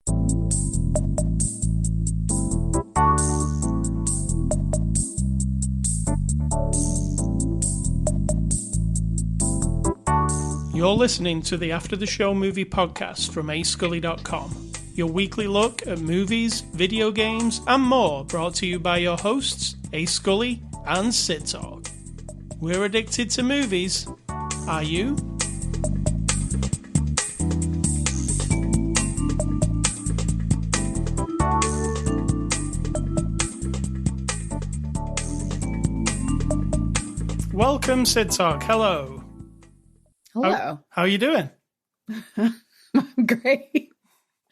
You're listening to the After the Show movie podcast from ascully.com, your weekly look at movies, video games, and more, brought to you by your hosts, A. Scully and Cidtalk. We're addicted to movies. Are you? Welcome, Cidtalk. Hello. Hello. How are you doing? Great.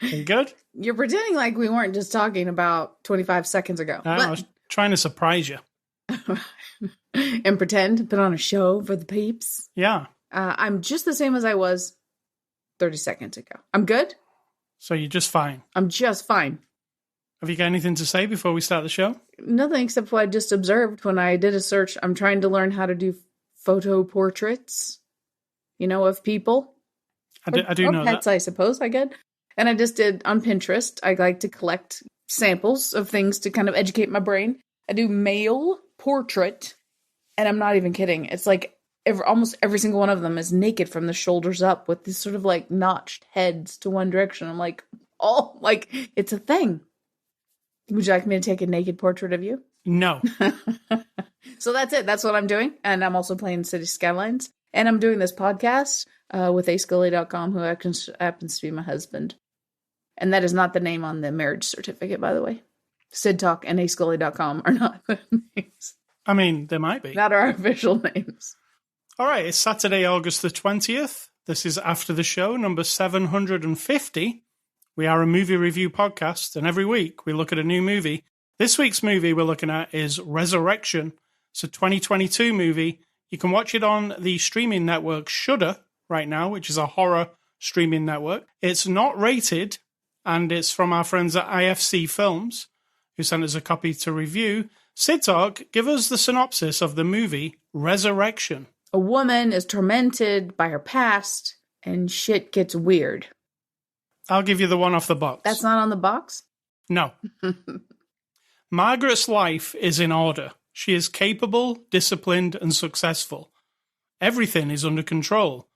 You good? You're pretending like we weren't just talking about 25 seconds ago. I was trying to surprise you. And pretend, put on a show for the peeps. Yeah. I'm just the same as I was 30 seconds ago. I'm good. So you're just fine. I'm just fine. Have you got anything to say before we start the show? Nothing except what I just observed when I did a search. I'm trying to learn how to do photo portraits, of people. I do know pets, that. I suppose I get. And I just did on Pinterest. I like to collect samples of things to kind of educate my brain. I do male portrait, and I'm not even kidding. It's like almost every single one of them is naked from the shoulders up with these sort of like notched heads to one direction. I'm like, it's a thing. Would you like me to take a naked portrait of you? No. So that's it. That's what I'm doing. And I'm also playing City Skylines. And I'm doing this podcast with ascully.com, who happens to be my husband. And that is not the name on the marriage certificate, by the way. Cidtalk and ascully.com are not the names. I mean, there might be. Not our official names. All right, it's Saturday, August the 20th. This is After the Show, number 750. We are a movie review podcast, and every week we look at a new movie. This week's movie we're looking at is Resurrection. It's a 2022 movie. You can watch it on the streaming network Shudder right now, which is a horror streaming network. It's not rated, and it's from our friends at IFC Films, who sent us a copy to review. Cidtalk, give us the synopsis of the movie Resurrection. A woman is tormented by her past, and shit gets weird. I'll give you the one off the box. That's not on the box? No. Margaret's life is in order. She is capable, disciplined, and successful. Everything is under control.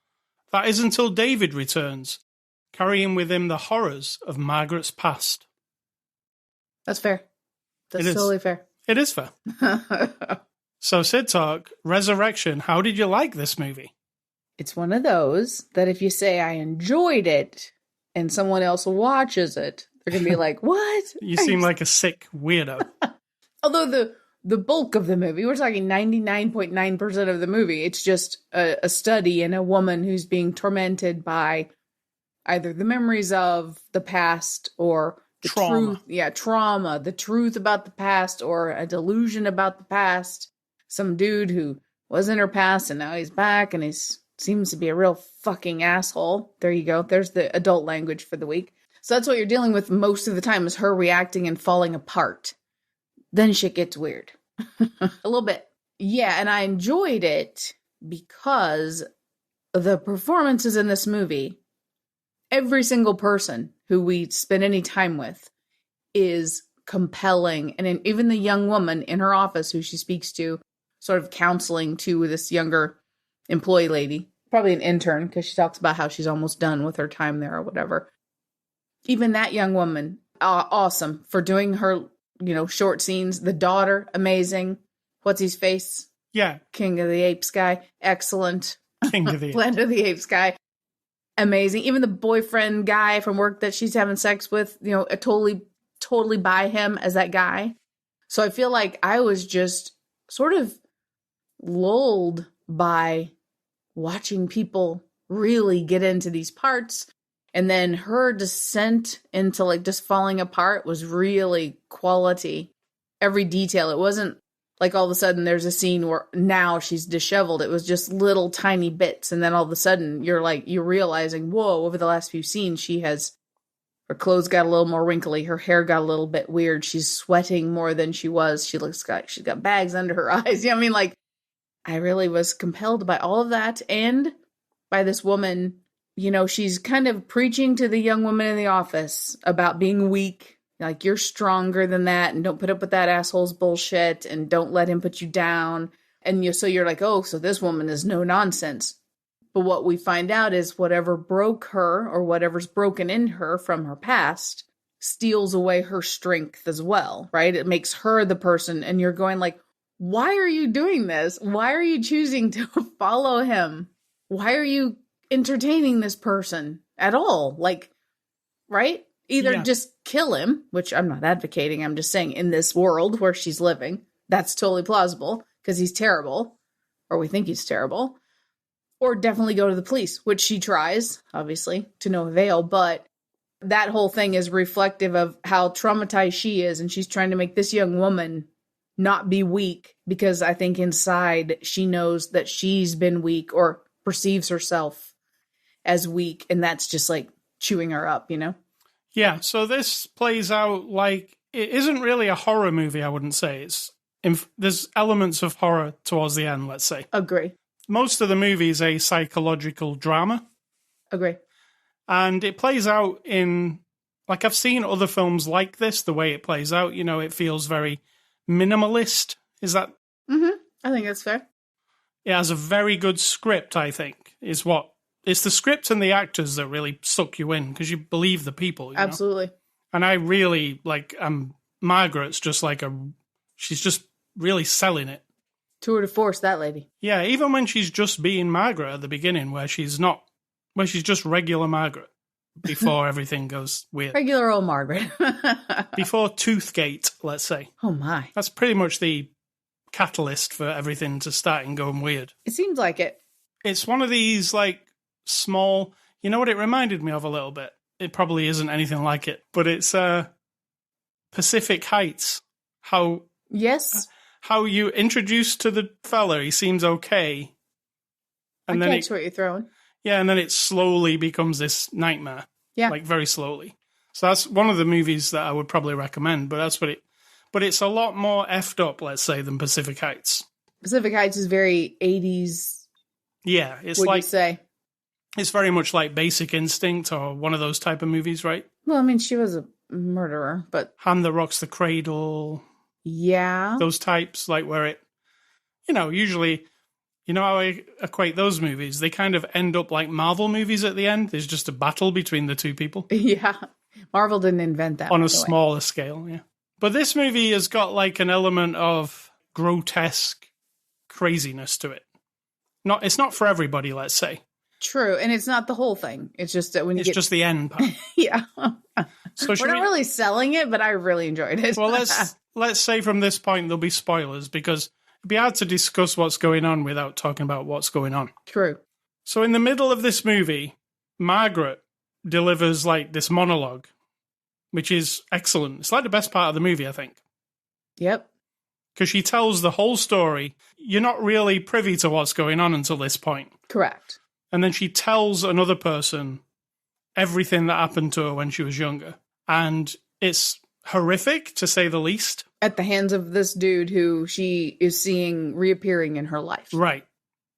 That is until David returns, carrying with him the horrors of Margaret's past. That's fair. That's totally fair. It is fair. So, Cidtalk, Resurrection, how did you like this movie? It's one of those that if you say I enjoyed it and someone else watches it, they're going to be like, what? You seem like a sick weirdo. Although the bulk of the movie, we're talking 99.9% of the movie, it's just a study in a woman who's being tormented by either the memories of the past or the truth. Yeah, trauma, the truth about the past or a delusion about the past. Some dude who was in her past and now he's back and he seems to be a real fucking asshole. There you go. There's the adult language for the week. So that's what you're dealing with most of the time, is her reacting and falling apart. Then shit gets weird. A little bit. Yeah, and I enjoyed it because the performances in this movie, every single person who we spend any time with is compelling. And even the young woman in her office who she speaks to, sort of counseling to this younger employee lady, probably an intern, because she talks about how she's almost done with her time there or whatever. Even that young woman, awesome for doing her, short scenes. The daughter, amazing. What's his face? Yeah. King of the Apes guy. Excellent. King of the Apes. Planet of the Apes guy. Amazing. Even the boyfriend guy from work that she's having sex with, totally buy him as that guy. So I feel like I was just sort of lulled by watching people really get into these parts. And then her descent into like just falling apart was really quality. Every detail. It wasn't like all of a sudden there's a scene where now she's disheveled. It was just little tiny bits. And then all of a sudden you're realizing, whoa, over the last few scenes, her clothes got a little more wrinkly. Her hair got a little bit weird. She's sweating more than she was. She looks like she's got bags under her eyes. You know what I mean? Like, I really was compelled by all of that and by this woman she's kind of preaching to the young woman in the office about being weak. Like, you're stronger than that, and don't put up with that asshole's bullshit, and don't let him put you down. And so you're like, oh, so this woman is no nonsense. But what we find out is whatever broke her, or whatever's broken in her from her past, steals away her strength as well, right? It makes her the person, and you're going like, why are you doing this? Why are you choosing to follow him? Why are you entertaining this person at all? Like, right? Either just kill him, which I'm not advocating. I'm just saying in this world where she's living, that's totally plausible because he's terrible, or we think he's terrible, or definitely go to the police, which she tries, obviously, to no avail. But that whole thing is reflective of how traumatized she is. And she's trying to make this young woman not be weak, because I think inside she knows that she's been weak, or perceives herself as weak. And that's just like chewing her up, Yeah, so this plays out like, it isn't really a horror movie, I wouldn't say. There's elements of horror towards the end, let's say. Agree. Most of the movie is a psychological drama. Agree. And it plays out in, like, I've seen other films like this, the way it plays out, it feels very minimalist. Is that? Mm-hmm. I think that's fair. It has a very good script, I think, is what. It's the script and the actors that really suck you in, because you believe the people. Absolutely. And I really, Margaret's just she's just really selling it. Tour de force, that lady. Yeah, even when she's just being Margaret at the beginning, where she's just regular Margaret, before everything goes weird. Regular old Margaret. Before Toothgate, let's say. Oh my. That's pretty much the catalyst for everything to start and going weird. It seems like it. It's one of these, small, you know what it reminded me of a little bit? It probably isn't anything like it, but it's Pacific Heights. Yes. How you introduce to the fella, he seems okay. And I then catch what you're throwing. Yeah, and then it slowly becomes this nightmare. Yeah. Very slowly. So that's one of the movies that I would probably recommend, but it's a lot more effed up, let's say, than Pacific Heights. Pacific Heights is very 80s. Yeah, it's would you say? It's very much like Basic Instinct or one of those type of movies, right? Well, I mean, she was a murderer, but... Hand That Rocks the Cradle. Yeah. Those types, where it, usually, how I equate those movies? They kind of end up like Marvel movies at the end. There's just a battle between the two people. Yeah. Marvel didn't invent that. On a smaller scale, yeah. But this movie has got an element of grotesque craziness to it. It's not for everybody, let's say. True, and it's not the whole thing. It's just that it's just the end part. Yeah. So we're not really selling it, but I really enjoyed it. Well, let's say from this point there'll be spoilers, because it'd be hard to discuss what's going on without talking about what's going on. True. So in the middle of this movie, Margaret delivers this monologue, which is excellent. It's the best part of the movie, I think. Yep. Because she tells the whole story. You're not really privy to what's going on until this point. Correct. And then she tells another person everything that happened to her when she was younger. And it's horrific, to say the least. At the hands of this dude who she is seeing reappearing in her life. Right.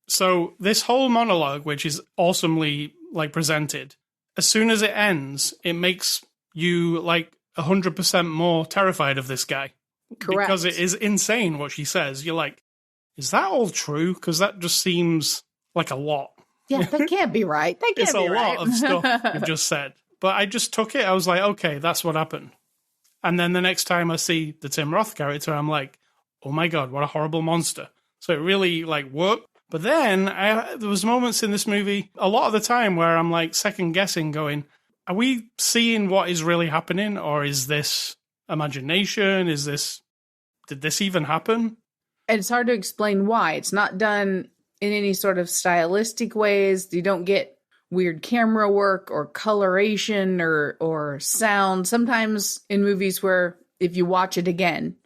So this whole monologue, which is awesomely presented, as soon as it ends, it makes you 100% more terrified of this guy. Correct. Because it is insane what she says. You're like, is that all true? Because that just seems like a lot. Yeah, that can't be right. That can't be right. It's a lot of stuff you've just said. But I just took it. I was like, okay, that's what happened. And then the next time I see the Tim Roth character, I'm like, oh my God, what a horrible monster. So it really worked. But then there was moments in this movie, a lot of the time, where I'm second guessing, going, are we seeing what is really happening? Or is this imagination? Did this even happen? And it's hard to explain why. It's not done in any sort of stylistic ways. You don't get weird camera work or coloration or sound. Sometimes in movies where if you watch it again,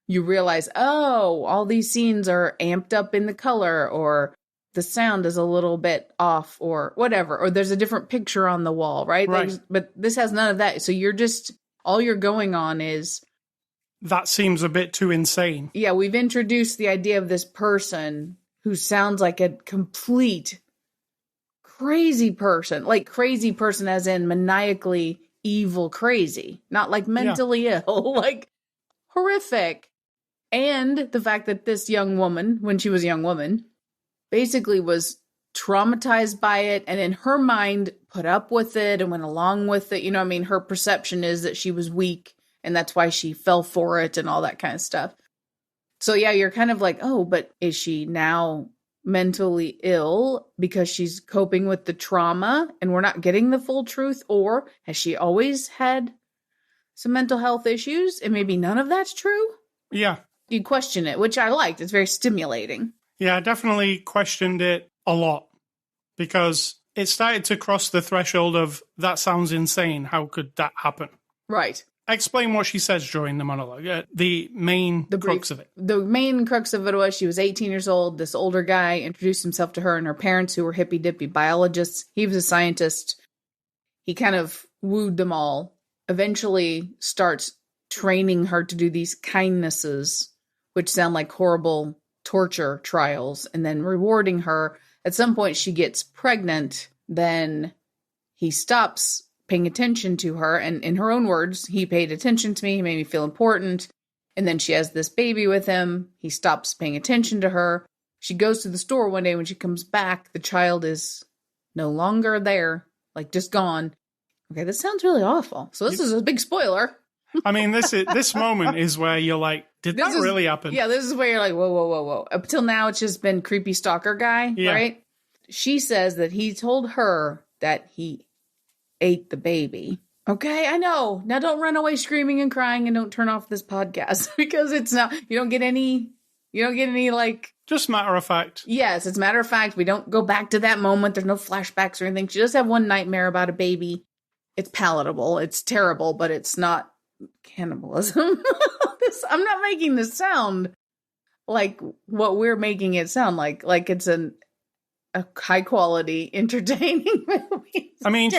you realize, oh, all these scenes are amped up in the color, or the sound is a little bit off, or whatever, or there's a different picture on the wall, right? But this has none of that. So all you're going on is... That seems a bit too insane. Yeah, we've introduced the idea of this person who sounds like a complete crazy person. Like crazy person as in maniacally evil crazy. Not like mentally ill. Like horrific. And the fact that this young woman, when she was a young woman, basically was traumatized by it and in her mind put up with it and went along with it. You know what I mean? Her perception is that she was weak and that's why she fell for it and all that kind of stuff. So yeah, you're kind of like, oh, but is she now mentally ill because she's coping with the trauma and we're not getting the full truth? Or has she always had some mental health issues and maybe none of that's true? Yeah. You question it, which I liked. It's very stimulating. Yeah, I definitely questioned it a lot because it started to cross the threshold of, that sounds insane. How could that happen? Right. Explain what she says during the monologue, the crux of it. The main crux of it was she was 18 years old. This older guy introduced himself to her and her parents, who were hippy-dippy biologists. He was a scientist. He kind of wooed them all, eventually starts training her to do these kindnesses, which sound like horrible torture trials, and then rewarding her. At some point, she gets pregnant. Then he stops paying attention to her. And in her own words, he paid attention to me. He made me feel important. And then she has this baby with him. He stops paying attention to her. She goes to the store one day. When she comes back, the child is no longer there, like just gone. Okay, this sounds really awful. So this is a big spoiler. I mean, this moment is where you're like, did that really happen? Yeah, this is where you're like, whoa, whoa, whoa, whoa. Up till now, it's just been creepy stalker guy, right? She says that he told her that he ate the baby. Okay, I know. Now don't run away screaming and crying and don't turn off this podcast because it's not, you don't get any like. Just matter of fact. Yes, it's matter of fact. We don't go back to that moment. There's no flashbacks or anything. She just have one nightmare about a baby. It's palatable. It's terrible, but it's not cannibalism. I'm not making this sound like what we're making it sound like it's a high quality, entertaining movie. I mean,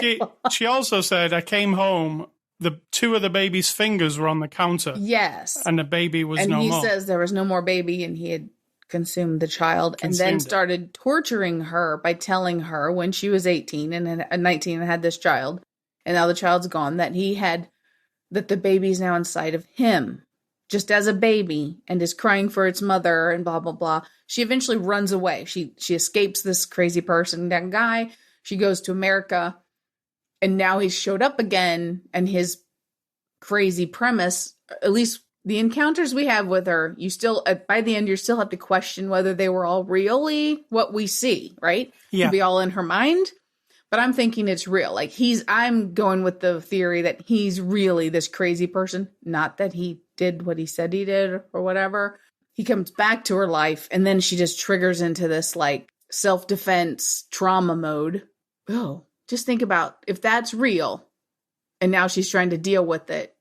she also said, I came home, the two of the baby's fingers were on the counter. Yes. And the baby was no more. And he says there was no more baby and he had consumed the child and then started torturing her by telling her when she was 18 and 19 and had this child, and now the child's gone, that the baby's now inside of him, just as a baby, and is crying for its mother and blah, blah, blah. She eventually runs away. She escapes this crazy person, that guy. She goes to America, and now he's showed up again, and his crazy premise, at least the encounters we have with her, you still, by the end, you still have to question whether they were all really what we see, right? Yeah. Could be all in her mind. But I'm thinking it's real. Like I'm going with the theory that he's really this crazy person. Not that he did what he said he did or whatever. He comes back to her life and then she just triggers into this like self-defense trauma mode. Oh, just think about if that's real. And now she's trying to deal with it.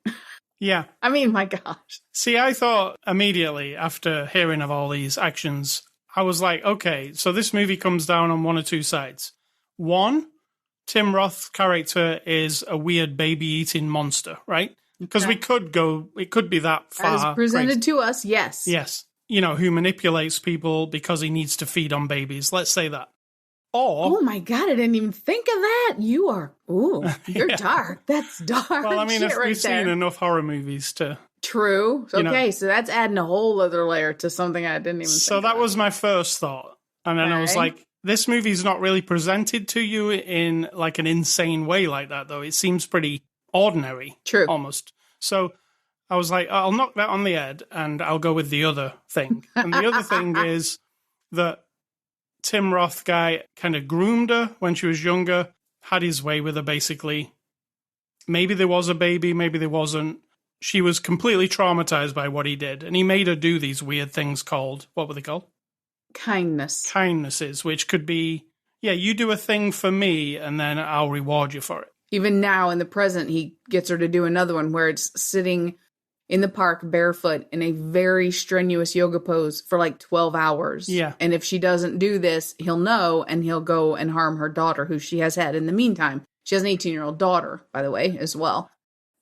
Yeah. I mean, my gosh. See, I thought immediately after hearing of all these actions, I was like, okay, so this movie comes down on one or two sides. One, Tim Roth's character is a weird baby-eating monster, right? Because it could be that far. As presented to us, yes. Yes. You know, who manipulates people because he needs to feed on babies. Let's say that. Or... Oh my God, I didn't even think of that. You're dark. That's dark. Well, I mean, we've seen enough horror movies to... True. Okay, so that's adding a whole other layer to something I didn't even think So that was my first thought. And then I was like, this movie's not really presented to you in like an insane way like that, though. It seems pretty ordinary. True. Almost. So I was like, I'll knock that on the head and I'll go with the other thing. And the other thing is that Tim Roth guy kind of groomed her when she was younger, had his way with her basically. Maybe there was a baby, maybe there wasn't. She was completely traumatized by what he did. And he made her do these weird things called, what were they called? Kindnesses, which could be, you do a thing for me and then I'll reward you for it. Even now in the present, he gets her to do another one where it's sitting in the park barefoot in a very strenuous yoga pose for like 12 hours. Yeah. And if she doesn't do this, he'll know and he'll go and harm her daughter, who she has had in the meantime. She has an 18-year-old daughter, by the way, as well.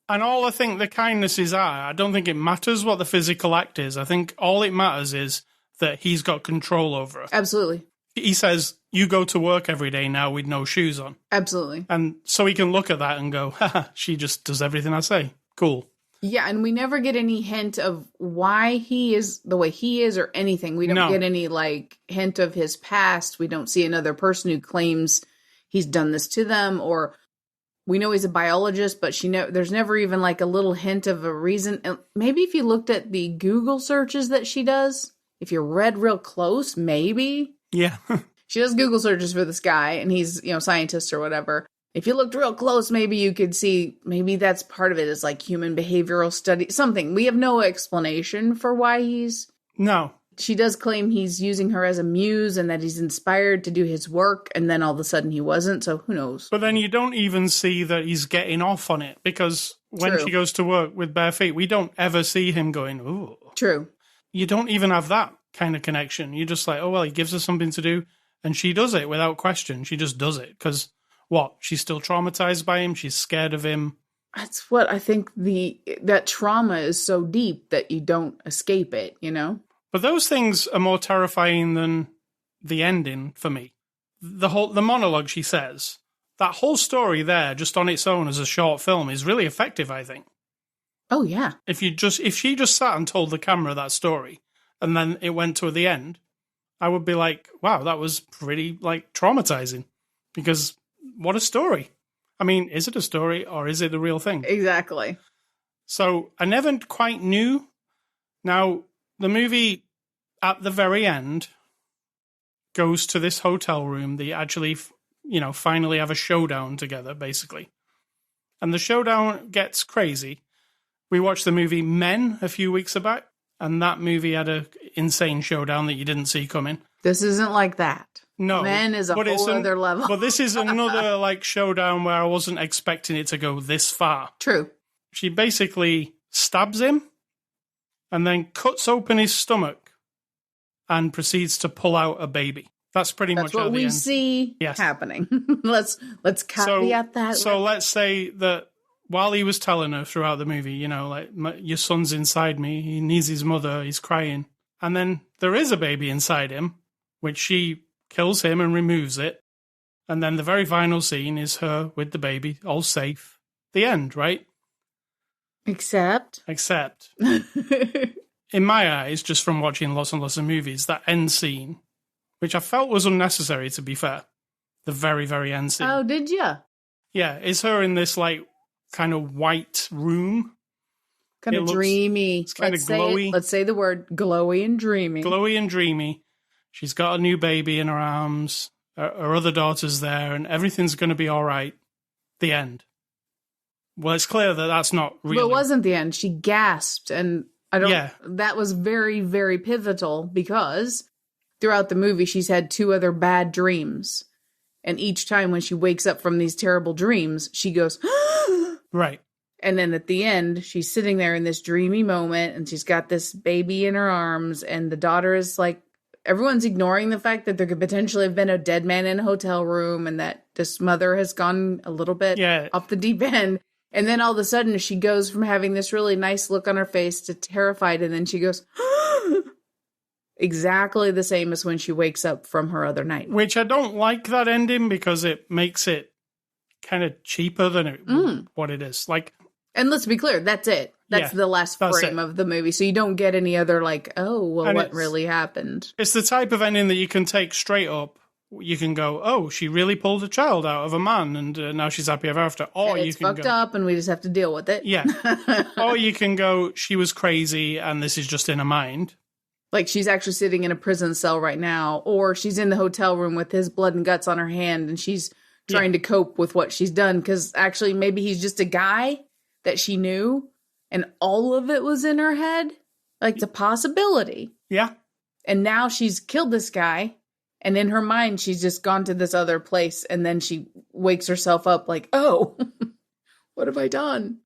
And all I think the kindnesses are, I don't think it matters what the physical act is. I think all it matters is that he's got control over her. Absolutely. He says, you go to work every day now with no shoes on. Absolutely. And so he can look at that and go, haha, she just does everything I say. Cool. Yeah, and we never get any hint of why he is the way he is or anything. We don't get any, like, hint of his past. We don't see another person who claims he's done this to them, or we know he's a biologist, but there's never even, like, a little hint of a reason. Maybe if you looked at the Google searches that she does, if you read real close, maybe. Yeah. She does Google searches for this guy, and he's, scientist or whatever. If you looked real close, maybe you could see, maybe that's part of it is like human behavioral study, something. We have no explanation for why No. She does claim he's using her as a muse and that he's inspired to do his work, and then all of a sudden he wasn't, so who knows? But then you don't even see that he's getting off on it, because when she goes to work with bare feet, we don't ever see him going, ooh. True. You don't even have that kind of connection. You're just like, oh, well, he gives her something to do, and she does it without question. She just does it, because... What? She's still traumatized by him? She's scared of him? That's what I think that trauma is so deep that you don't escape it, But those things are more terrifying than the ending for me. The monologue she says, that whole story there, just on its own as a short film, is really effective, I think. Oh, yeah. If she just sat and told the camera that story, and then it went to the end, I would be like, wow, that was pretty, like, traumatizing. Because... what a story. I mean, is it a story or is it a real thing? Exactly. So I never quite knew. Now, the movie at the very end goes to this hotel room. They actually, finally have a showdown together, basically. And the showdown gets crazy. We watched the movie Men a few weeks back, and that movie had an insane showdown that you didn't see coming. This isn't like that. No. Men is a whole other level. But this is another, like, showdown where I wasn't expecting it to go this far. True. She basically stabs him and then cuts open his stomach and proceeds to pull out a baby. That's pretty much what we see happening. Let's caveat that. So let's say that while he was telling her throughout the movie, your son's inside me, he needs his mother, he's crying. And then there is a baby inside him, which she kills him and removes it. And then the very final scene is her with the baby, all safe. The end, right? Except. In my eyes, just from watching lots and lots of movies, that end scene, which I felt was unnecessary, to be fair. The very, very end scene. Oh, did you? Yeah, it's her in this, like, kind of white room. Kind of dreamy. It's kind of glowy. Let's say the word glowy and dreamy. Glowy and dreamy. She's got a new baby in her arms. Her other daughter's there, and everything's going to be all right. The end. Well, it's clear that that's not really... But it wasn't the end. She gasped, and that was very, very pivotal, because throughout the movie, she's had 2 other bad dreams. And each time when she wakes up from these terrible dreams, she goes... Right. And then at the end, she's sitting there in this dreamy moment, and she's got this baby in her arms, and the daughter is like... Everyone's ignoring the fact that there could potentially have been a dead man in a hotel room, and that this mother has gone a little bit off the deep end. And then all of a sudden she goes from having this really nice look on her face to terrified. And then she goes, exactly the same as when she wakes up from her other night. Which I don't like that ending, because it makes it kind of cheaper than what it is. Like, and let's be clear, that's it. That's the last frame of the movie. So you don't get any other, like, oh, well, and what really happened? It's the type of ending that you can take straight up. You can go, oh, she really pulled a child out of a man, and now she's happy ever after. Or and it's fucked up, and we just have to deal with it. Yeah. Or you can go, she was crazy, and this is just in her mind. Like, she's actually sitting in a prison cell right now. Or she's in the hotel room with his blood and guts on her hand, and she's trying to cope with what she's done. Because actually, maybe he's just a guy that she knew, and all of it was in her head. Like, it's a possibility. Yeah. And now she's killed this guy, and in her mind, she's just gone to this other place, and then she wakes herself up like, oh, what have I done?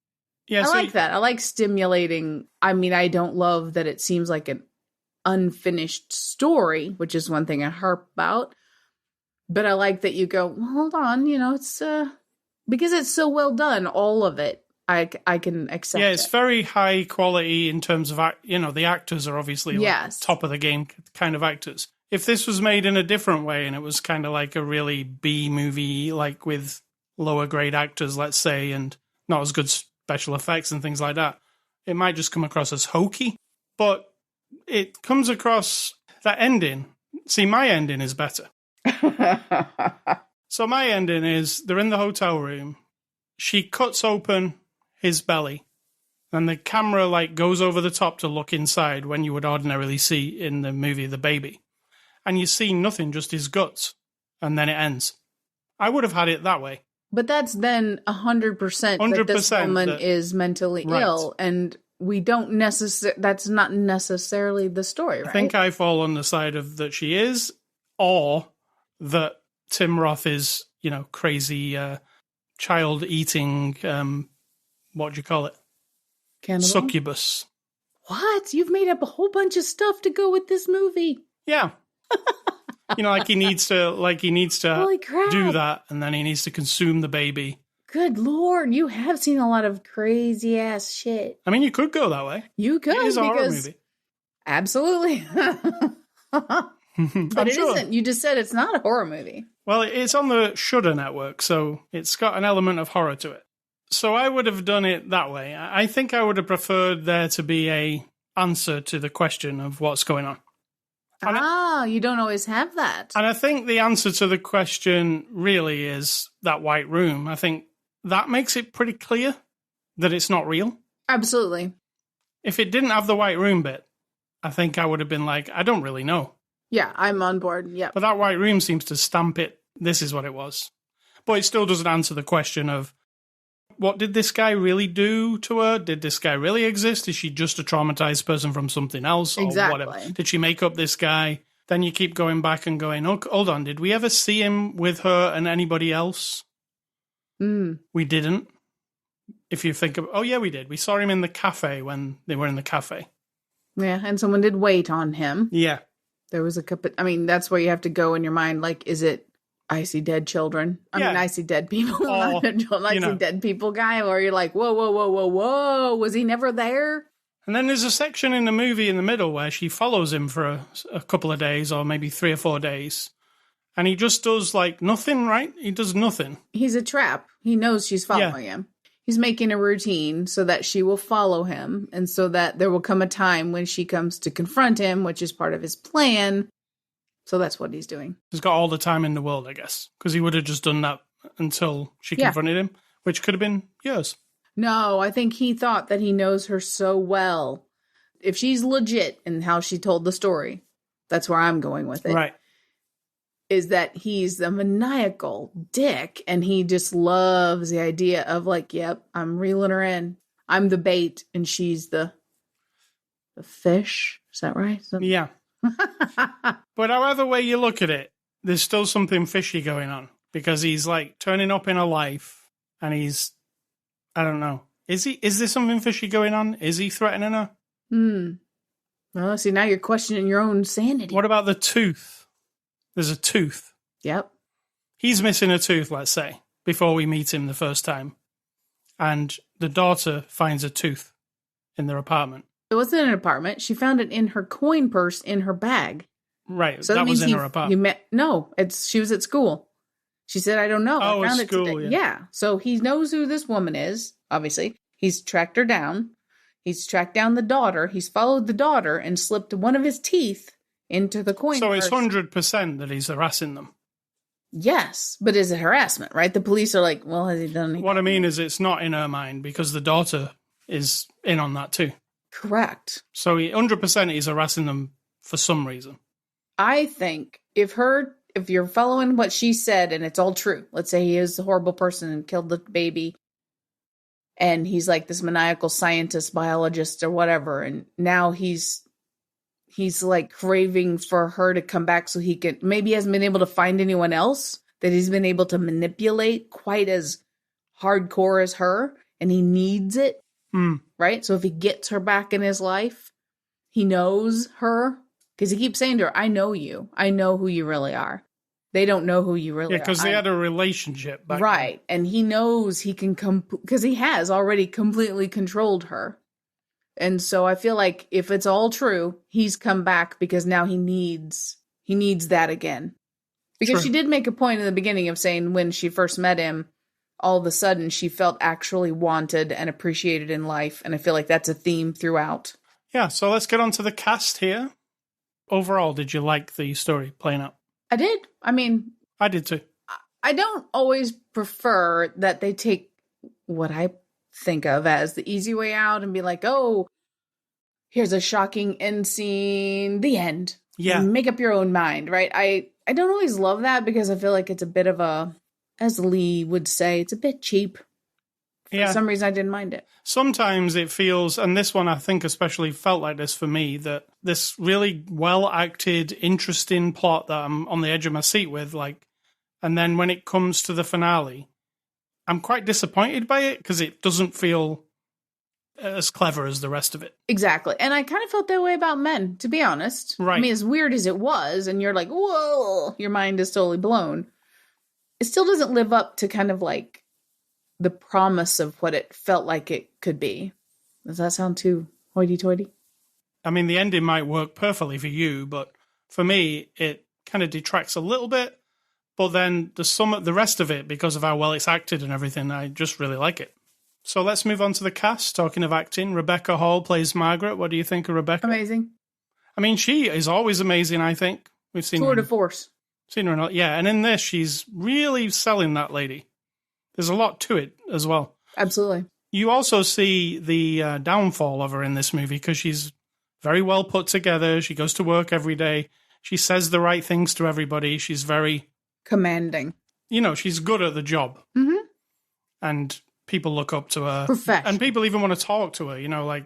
Yeah, I like that. I like stimulating. I mean, I don't love that it seems like an unfinished story, which is one thing I harp about. But I like that you go, well, hold on, it's because it's so well done, all of it. I can accept. Yeah, it's very high quality in terms of, the actors are obviously top of the game kind of actors. If this was made in a different way and it was kind of like a really B movie, like with lower grade actors, let's say, and not as good special effects and things like that, it might just come across as hokey. But it comes across that ending. See, my ending is better. So my ending is they're in the hotel room. She cuts open his belly. And the camera like goes over the top to look inside when you would ordinarily see in the movie the baby. And you see nothing, just his guts. And then it ends. I would have had it that way. But that's then 100% that this woman is mentally ill. And we don't that's not necessarily the story, right? I think I fall on the side of that she is, or that Tim Roth is, crazy child-eating, what do you call it? Cannibal? Succubus. What? You've made up a whole bunch of stuff to go with this movie. Yeah. Like he needs to Holy crap. do that, and then he needs to consume the baby. Good Lord, you have seen a lot of crazy ass shit. I mean, you could go that way. You could. It is a horror movie. Absolutely. But it sure. isn't. You just said it's not a horror movie. Well, it's on the Shudder network, so it's got an element of horror to it. So I would have done it that way. I think I would have preferred there to be a answer to the question of what's going on. You don't always have that. And I think the answer to the question really is that white room. I think that makes it pretty clear that it's not real. Absolutely. If it didn't have the white room bit, I think I would have been like, I don't really know. Yeah, I'm on board. Yeah. But that white room seems to stamp it. This is what it was. But it still doesn't answer the question of, what did this guy really do to her? Did this guy really exist? Is she just a traumatized person from something else? Exactly. Or whatever? Did she make up this guy? Then you keep going back and going, oh, hold on, did we ever see him with her and anybody else? We didn't. If you think of, oh yeah, we did. We saw him in the cafe when they were in the cafe. Yeah, and someone did wait on him. Yeah. There was a couple, that's where you have to go in your mind, like, is it I see dead children? I see dead people. Or, see dead people guy, or you're like, whoa, was he never there? And then there's a section in the movie in the middle where she follows him for a couple of days, or maybe 3 or 4 days. And he just does like nothing, right? He does nothing. He's a trap. He knows she's following him. He's making a routine so that she will follow him, and so that there will come a time when she comes to confront him, which is part of his plan. So that's what he's doing. He's got all the time in the world, I guess, because he would have just done that until she confronted him, which could have been years. No, I think he thought that he knows her so well. If she's legit in how she told the story, that's where I'm going with it. Right. Is that he's a maniacal dick, and he just loves the idea of like, yep, I'm reeling her in. I'm the bait, and she's the fish. Is that right? Yeah. But however way you look at it, there's still something fishy going on, because he's like turning up in her life, and he's, I don't know. Is there something fishy going on? Is he threatening her? Well, see, now you're questioning your own sanity. What about the tooth? There's a tooth. Yep. He's missing a tooth, let's say, before we meet him the first time. And the daughter finds a tooth in their apartment. It wasn't in an apartment. She found it in her coin purse in her bag. Right. So that was in her apartment. She was at school. She said, I don't know. Oh, I found at school, it today. Yeah. So he knows who this woman is, obviously. He's tracked her down. He's tracked down the daughter. He's followed the daughter and slipped one of his teeth into the coin purse. So it's 100% that he's harassing them. Yes, but is it harassment, right? The police are like, well, has he done anything? What I mean is it's not in her mind, because the daughter is in on that too. Correct. So 100% he's harassing them for some reason. I think if you're following what she said and it's all true, let's say he is a horrible person and killed the baby, and he's like this maniacal scientist, biologist, or whatever, and now he's like craving for her to come back so he can, maybe he hasn't been able to find anyone else that he's been able to manipulate quite as hardcore as her, and he needs it, right? So if he gets her back in his life, he knows her, because he keeps saying to her, I know you. I know who you really are. They don't know who you really are. Yeah, because they had a relationship back right. then. And he knows he can because he has already completely controlled her. And so I feel like if it's all true, he's come back because now he needs he needs that again. Because True. she did make a point in the beginning of saying when she first met him, all of a sudden she felt actually wanted and appreciated in life. And I feel like that's a theme throughout. Yeah, so let's get on to the cast here. Overall, did you like the story playing out? I did. I mean, I did too. I don't always prefer that they take what I think of as the easy way out and be like, oh, here's a shocking end scene, the end. Yeah. Make up your own mind, right? I don't always love that because I feel like it's a bit of a, as Lee would say, it's a bit cheap. For some reason, I didn't mind it. Sometimes it feels, and this one I think especially felt like this for me, that this really well-acted, interesting plot that I'm on the edge of my seat with, like, and then when it comes to the finale, I'm quite disappointed by it because it doesn't feel as clever as the rest of it. Exactly. And I kind of felt that way about Men, to be honest. Right. I mean, as weird as it was, and you're like, whoa, your mind is totally blown. It still doesn't live up to kind of like the promise of what it felt like it could be. Does that sound too hoity-toity? I mean, the ending might work perfectly for you, but for me, it kind of detracts a little bit. But then the rest of it, because of how well it's acted and everything, I just really like it. So let's move on to the cast. Talking of acting, Rebecca Hall plays Margaret. What do you think of Rebecca? Amazing. I mean, she is always amazing, I think. We've seen Tour de force. Seen her in, yeah, and in this, she's really selling that lady. There's a lot to it as well. Absolutely. You also see the downfall of her in this movie because she's very well put together. She goes to work every day. She says the right things to everybody. She's very commanding. She's good at the job. Mm-hmm. And people look up to her. Professional. And people even want to talk to her, like...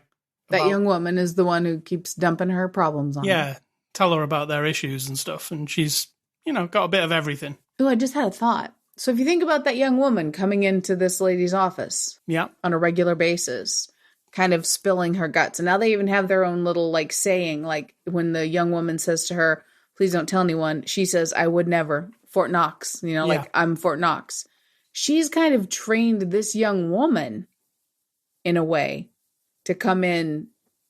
That young woman is the one who keeps dumping her problems on her. Yeah, tell her about their issues and stuff. And she's, got a bit of everything. Oh, I just had a thought. So if you think about that young woman coming into this lady's office on a regular basis, kind of spilling her guts. And now they even have their own little saying, like when the young woman says to her, please don't tell anyone. She says, I would never. Fort Knox, I'm Fort Knox. She's kind of trained this young woman in a way to come in.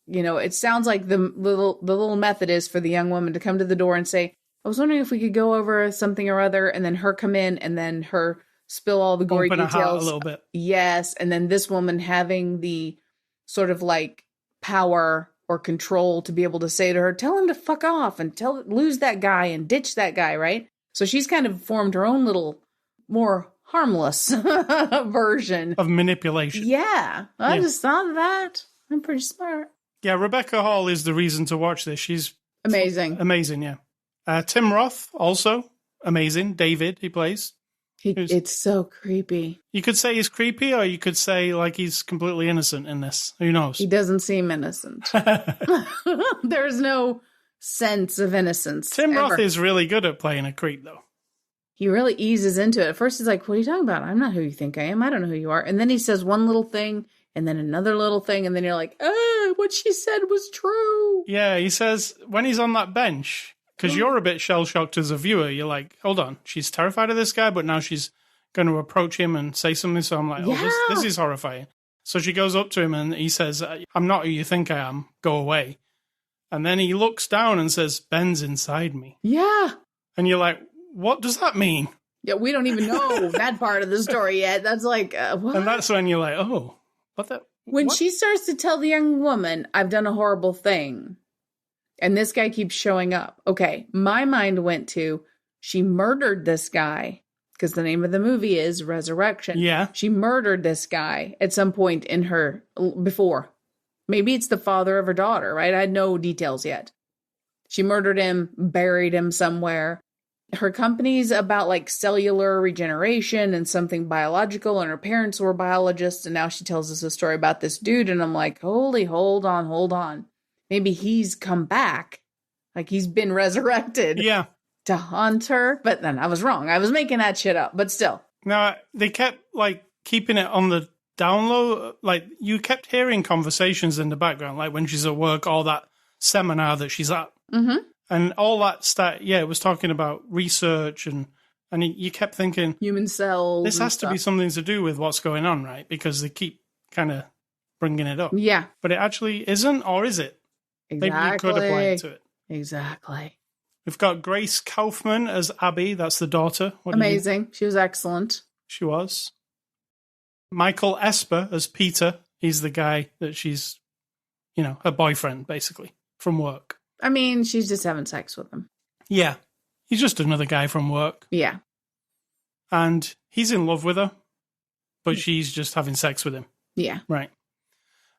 It sounds like the little method is for the young woman to come to the door and say, I was wondering if we could go over something or other, and then her come in and then her spill all the gory details. Open her heart a little bit. Yes. And then this woman having the sort of power or control to be able to say to her, tell him to fuck off and lose that guy and ditch that guy. Right. So she's kind of formed her own little more harmless version of manipulation. Yeah. I just thought of that. I'm pretty smart. Yeah. Rebecca Hall is the reason to watch this. She's amazing. Amazing. Yeah. Tim Roth, also amazing. David, he plays. It's so creepy. You could say he's creepy, or you could say he's completely innocent in this. Who knows? He doesn't seem innocent. There's no sense of innocence. Tim Roth is really good at playing a creep, though. He really eases into it. At first, he's like, what are you talking about? I'm not who you think I am. I don't know who you are. And then he says one little thing, and then another little thing, and then you're like, what she said was true. Yeah, he says, when he's on that bench... Because you're a bit shell-shocked as a viewer. You're like, hold on, she's terrified of this guy, but now she's going to approach him and say something. So I'm like, this is horrifying. So she goes up to him and he says, I'm not who you think I am. Go away. And then he looks down and says, Ben's inside me. Yeah. And you're like, what does that mean? Yeah, we don't even know that part of the story yet. That's like, what? And that's when you're like, oh, When she starts to tell the young woman, I've done a horrible thing. And this guy keeps showing up. Okay, my mind went to, she murdered this guy, because the name of the movie is Resurrection. Yeah. She murdered this guy at some point in her, before. Maybe it's the father of her daughter, right? I had no details yet. She murdered him, buried him somewhere. Her company's about cellular regeneration and something biological, and her parents were biologists, and now she tells us a story about this dude, and I'm like, hold on. Maybe he's come back, he's been resurrected to haunt her. But then I was wrong. I was making that shit up, but still. Now, they kept, keeping it on the down low. You kept hearing conversations in the background, when she's at work, all that seminar that she's at. Mm-hmm. And all that stuff, it was talking about research, and you kept thinking... human cells. This has to be something to do with what's going on, right? Because they keep kind of bringing it up. Yeah. But it actually isn't, or is it? Exactly. Maybe you could apply it to it. Exactly. We've got Grace Kaufman as Abby. That's the daughter. Amazing. She was excellent. She was. Michael Esper as Peter. He's the guy that she's, her boyfriend, basically, from work. I mean, she's just having sex with him. Yeah. He's just another guy from work. Yeah. And he's in love with her, but she's just having sex with him. Yeah. Right.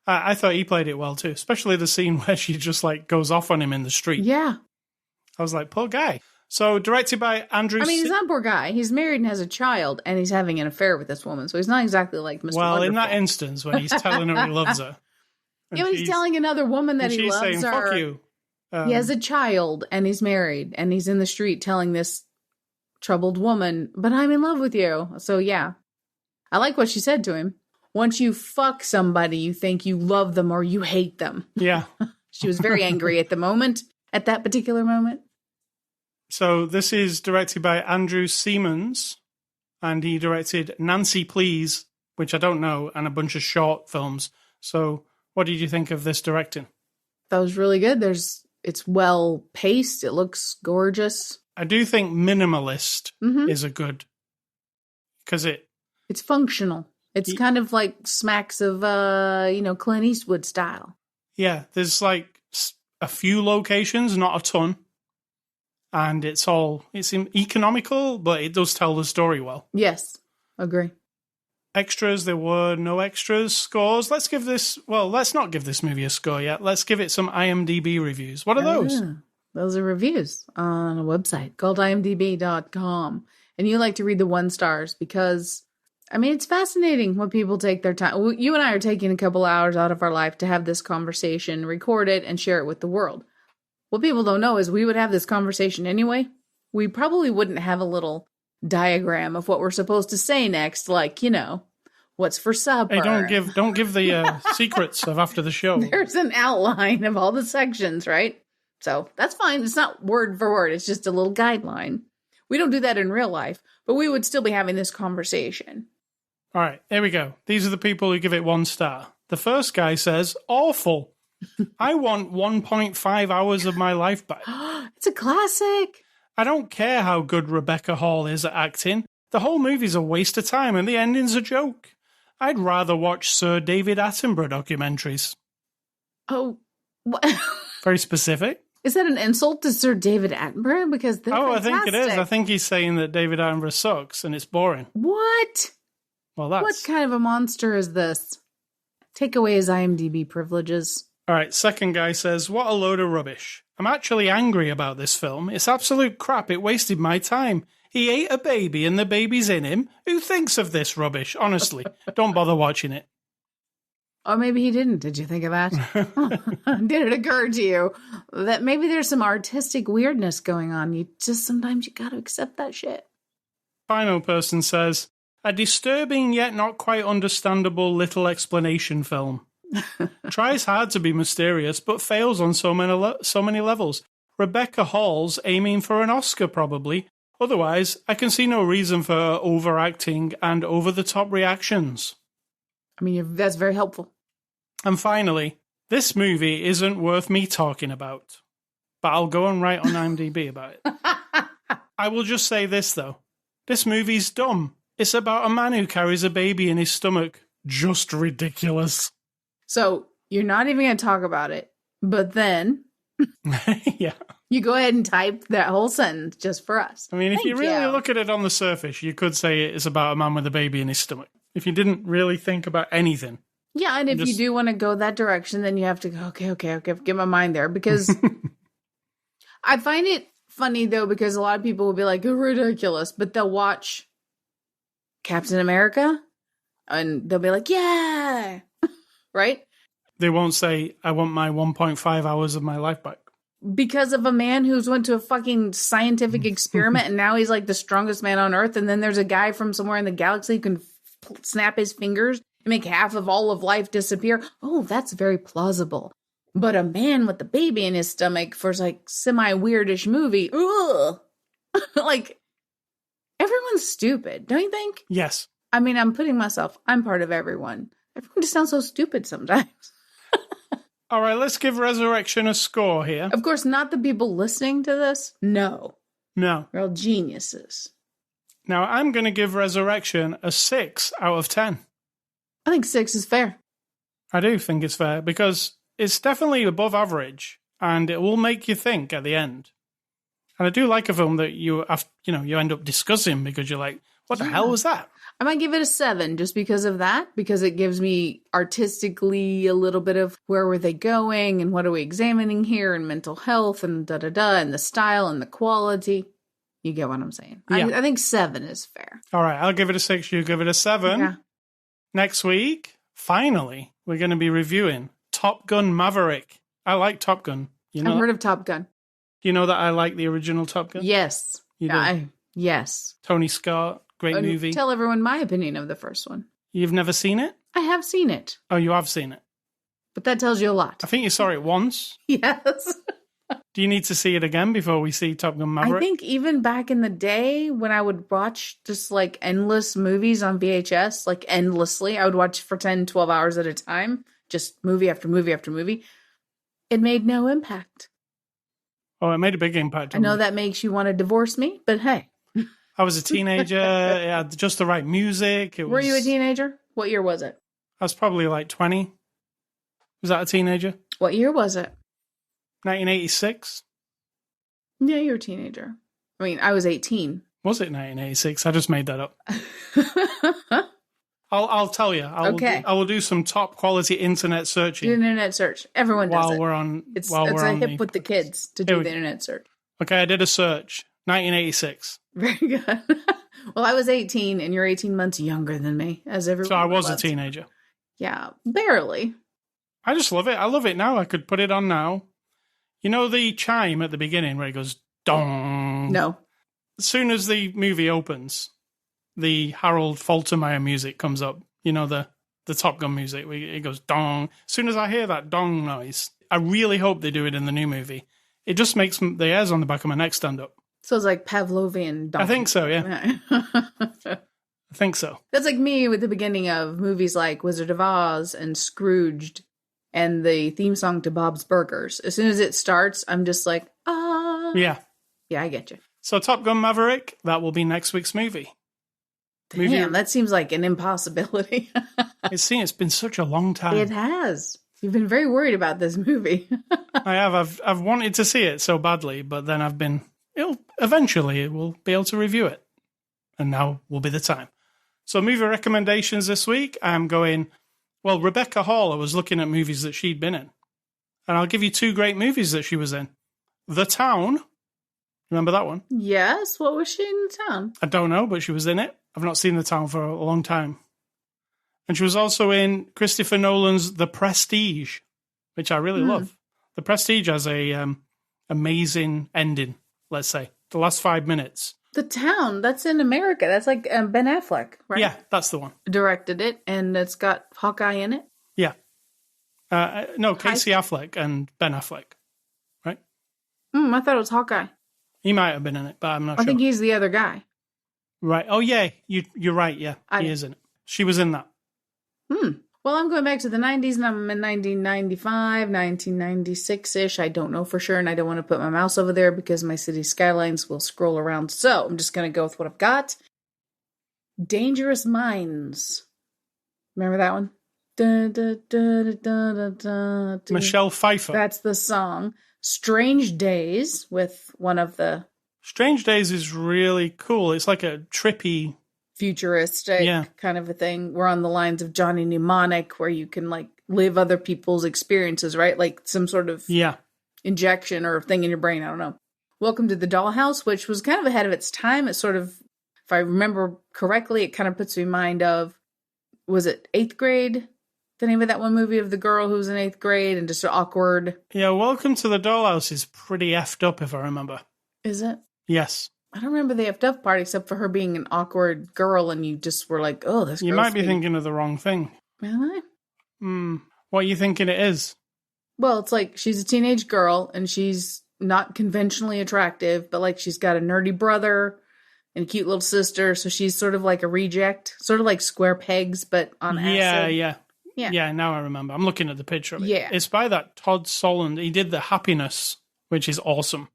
I thought he played it well, too, especially the scene where she just, goes off on him in the street. Yeah. I was like, poor guy. So, directed by Andrew... he's not a poor guy. He's married and has a child, and he's having an affair with this woman, so he's not exactly like Mr. Well, Wonderful. in that instance, when he's telling her he loves her... Yeah, but he's telling another woman that he loves saying, her. Fuck you. He has a child, and he's married, and he's in the street telling this troubled woman, but I'm in love with you. So, yeah. I like what she said to him. Once you fuck somebody, you think you love them or you hate them. Yeah. She was very angry at that particular moment. So this is directed by Andrew Siemens, and he directed Nancy Please, which I don't know, and a bunch of short films. So what did you think of this directing? That was really good. It's well paced. It looks gorgeous. I do think minimalist is a good, because it's functional. It's kind of like smacks of, Clint Eastwood style. Yeah, there's a few locations, not a ton. And it's economical, but it does tell the story well. Yes, agree. Extras, there were no extras. Scores, let's not give this movie a score yet. Let's give it some IMDb reviews. What are those? Those are reviews on a website called imdb.com. And you like to read the 1 stars because... it's fascinating when people take their time. You and I are taking a couple hours out of our life to have this conversation, record it, and share it with the world. What people don't know is we would have this conversation anyway. We probably wouldn't have a little diagram of what we're supposed to say next, what's for supper. Hey, don't give the secrets of after the show. There's an outline of all the sections, right? So that's fine. It's not word for word. It's just a little guideline. We don't do that in real life, but we would still be having this conversation. All right, here we go. These are the people who give it 1 star. The first guy says, awful. I want 1.5 hours of my life back. It's a classic. I don't care how good Rebecca Hall is at acting. The whole movie's a waste of time and the ending's a joke. I'd rather watch Sir David Attenborough documentaries. Oh, what? Very specific. Is that an insult to Sir David Attenborough? Because they're fantastic. I think it is. I think he's saying that David Attenborough sucks and it's boring. What? Well, what kind of a monster is this? Take away his IMDb privileges. All right, second guy says, what a load of rubbish. I'm actually angry about this film. It's absolute crap. It wasted my time. He ate a baby and the baby's in him. Who thinks of this rubbish? Honestly, don't bother watching it. Or maybe he didn't. Did you think of that? Did it occur to you that maybe there's some artistic weirdness going on? Sometimes you got to accept that shit. Final person says, a disturbing yet not quite understandable little explanation film. Tries hard to be mysterious, but fails on so many levels. Rebecca Hall's aiming for an Oscar, probably. Otherwise, I can see no reason for her overacting and over-the-top reactions. That's very helpful. And finally, this movie isn't worth me talking about. But I'll go and write on IMDb about it. I will just say this, though. This movie's dumb. It's about a man who carries a baby in his stomach. Just ridiculous. So, you're not even going to talk about it, but then yeah, you go ahead and type that whole sentence just for us. If you really look at it on the surface, you could say it's about a man with a baby in his stomach. If you didn't really think about anything. Yeah, and if you do want to go that direction, then you have to go, okay, get my mind there. Because I find it funny, though, because a lot of people will be like, ridiculous, but they'll watch Captain America, and they'll be like, yeah, right? They won't say, I want my 1.5 hours of my life back. Because of a man who's went to a fucking scientific experiment, and now he's like the strongest man on Earth, and then there's a guy from somewhere in the galaxy who can snap his fingers and make half of all of life disappear. Oh, that's very plausible. But a man with a baby in his stomach for semi-weirdish movie, ugh. Everyone's stupid, don't you think? Yes. I'm part of everyone. Everyone just sounds so stupid sometimes. All right, let's give Resurrection a score here. Of course, not the people listening to this. No. No. They're all geniuses. Now, I'm going to give Resurrection a 6 out of 10. I think 6 is fair. I do think it's fair because it's definitely above average and it will make you think at the end. And I do like a film that you end up discussing because you're like, what the hell was that? I might give it a 7 just because of that, because it gives me artistically a little bit of where were they going and what are we examining here and mental health and da-da-da and the style and the quality. You get what I'm saying? Yeah. I think 7 is fair. All right, I'll give it a 6, you give it a 7. Yeah. Next week, finally, we're going to be reviewing Top Gun Maverick. I like Top Gun. You know I've heard of Top Gun. You know that I like the original Top Gun? Yes. You do? Yes. Tony Scott, great movie. Tell everyone my opinion of the first one. You've never seen it? I have seen it. Oh, you have seen it? But that tells you a lot. I think you saw it once. Yes. Do you need to see it again before we see Top Gun Maverick? I think even back in the day when I would watch just like endless movies on VHS, like endlessly, I would watch for 10, 12 hours at a time, just movie after movie after movie. It made no impact. Oh, it made a big impact I on know me. that makes you want to divorce me, but hey. I was a teenager. It had just the right music. Were you a teenager? What year was it? I was probably like 20. Was that a teenager? What year was it? 1986? Yeah, you were a teenager. I mean, I was 18. Was it 1986? I just made that up. I'll tell you. I will do some top quality internet searching. Do an internet search. Everyone does while it. we're on. It's while we're a on hip with the kids to do the internet search. Okay, I did a search. 1986. Very good. Well, I was 18, and you're 18 months younger than me, as everyone. So I was a teenager. Yeah, barely. I just love it. I love it now. I could put it on now. You know the chime at the beginning where it goes dong? No. As soon as the movie opens, the Harold Faltermeyer music comes up. You know, the Top Gun music. It goes dong. As soon as I hear that dong noise, I really hope they do it in the new movie. It just makes the hairs on the back of my neck stand up. So it's like Pavlovian dong. I think so, yeah. I think so. That's like me with the beginning of movies like Wizard of Oz and Scrooged and the theme song to Bob's Burgers. As soon as it starts, I'm just like, ah. Yeah. Yeah, I get you. So Top Gun Maverick, that will be next week's movie. Damn, that seems like an impossibility. It's been such a long time. It has. You've been very worried about this movie. I have. I've wanted to see it so badly, but then I've been... Eventually, we'll be able to review it. And now will be the time. So movie recommendations this week, I'm going... Well, Rebecca Hall, I was looking at movies that she'd been in. And I'll give you 2 great movies that she was in. The Town. Remember that one? Yes. What was she in The Town? I don't know, but she was in it. I've not seen The Town for a long time. And she was also in Christopher Nolan's The Prestige, which I really love. The Prestige has a amazing ending, let's say. The last 5 minutes. The Town, that's in America. That's like Ben Affleck, right? Yeah, that's the one. Directed it, and it's got Hawkeye in it. Yeah. No, Casey Affleck and Ben Affleck, right? I thought it was Hawkeye. He might have been in it, but I'm not sure. I think he's the other guy. Right. Oh, yeah. You're right. Yeah, he is in it. She was in that. Well, I'm going back to the 90s, and I'm in 1995, 1996-ish. I don't know for sure, and I don't want to put my mouse over there because my city skylines will scroll around. So I'm just going to go with what I've got. Dangerous Minds. Remember that one? Michelle Pfeiffer. That's the song. Strange Days with one of the... Strange Days is really cool. It's like a trippy... futuristic kind of a thing. We're on the lines of Johnny Mnemonic, where you can like live other people's experiences, right? Like some sort of injection or thing in your brain. I don't know. Welcome to the Dollhouse, which was kind of ahead of its time. It sort of, if I remember correctly, it kind of puts me in mind of, was it 8th Grade? The name of that one movie of the girl who was in 8th grade and just awkward. Yeah, Welcome to the Dollhouse is pretty effed up, if I remember. Is it? Yes. I don't remember the effed up part except for her being an awkward girl, and you just were like, oh, this girl's You might be thinking of the wrong thing. Am I? What are you thinking it is? Well, it's like she's a teenage girl, and she's not conventionally attractive, but like she's got a nerdy brother and a cute little sister, so she's sort of like a reject. Sort of like Square Pegs, but on acid. Yeah. Yeah. Yeah, now I remember. I'm looking at the picture of it. Yeah. It's by that Todd Solondz. He did the Happiness, which is awesome.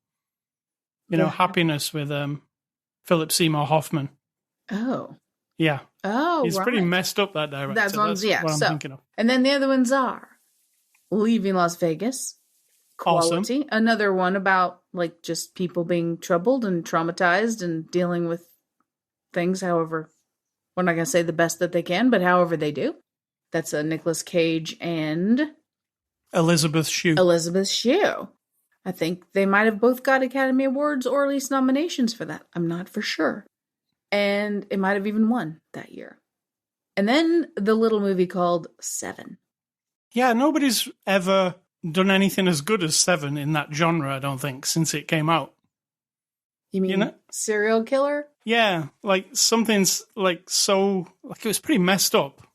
You know, Happiness with Philip Seymour Hoffman. Oh. Yeah. Oh, He's right. pretty messed up, that director. That's what I'm thinking of. And then the other ones are Leaving Las Vegas, Quality, Awesome. another one about like just people being troubled and traumatized and dealing with things however, we're not going to say the best that they can, but however they do. That's a Nicolas Cage and Elizabeth Shue. I think they might have both got Academy Awards or at least nominations for that. I'm not for sure. And it might have even won that year. And then the little movie called Seven. Yeah, nobody's ever done anything as good as Seven in that genre, I don't think, since it came out. You mean serial killer? Yeah, like something's like so, like it was pretty messed up.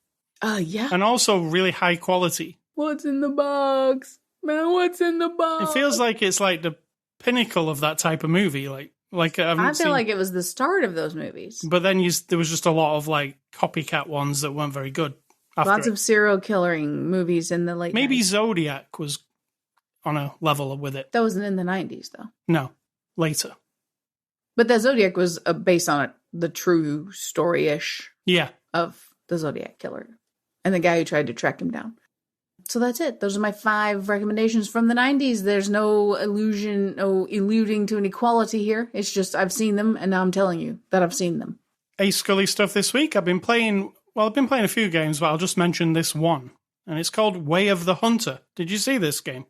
Yeah. And also really high quality. What's in the box? Man, what's in the box? It feels like it's like the pinnacle of that type of movie. Like I feel like it was the start of those movies. But then there was just a lot of like copycat ones that weren't very good. Lots of serial killing movies in the late Maybe 90s. Zodiac was on a level with it. That wasn't in the 90s, though. No, later. But the Zodiac was based on the true story-ish of the Zodiac killer and the guy who tried to track him down. So that's it. Those are my 5 recommendations from the 90s. There's no alluding to an equality here. It's just I've seen them, and now I'm telling you that I've seen them. Ace Scully stuff this week. I've been playing a few games, but I'll just mention this one. And it's called Way of the Hunter. Did you see this game?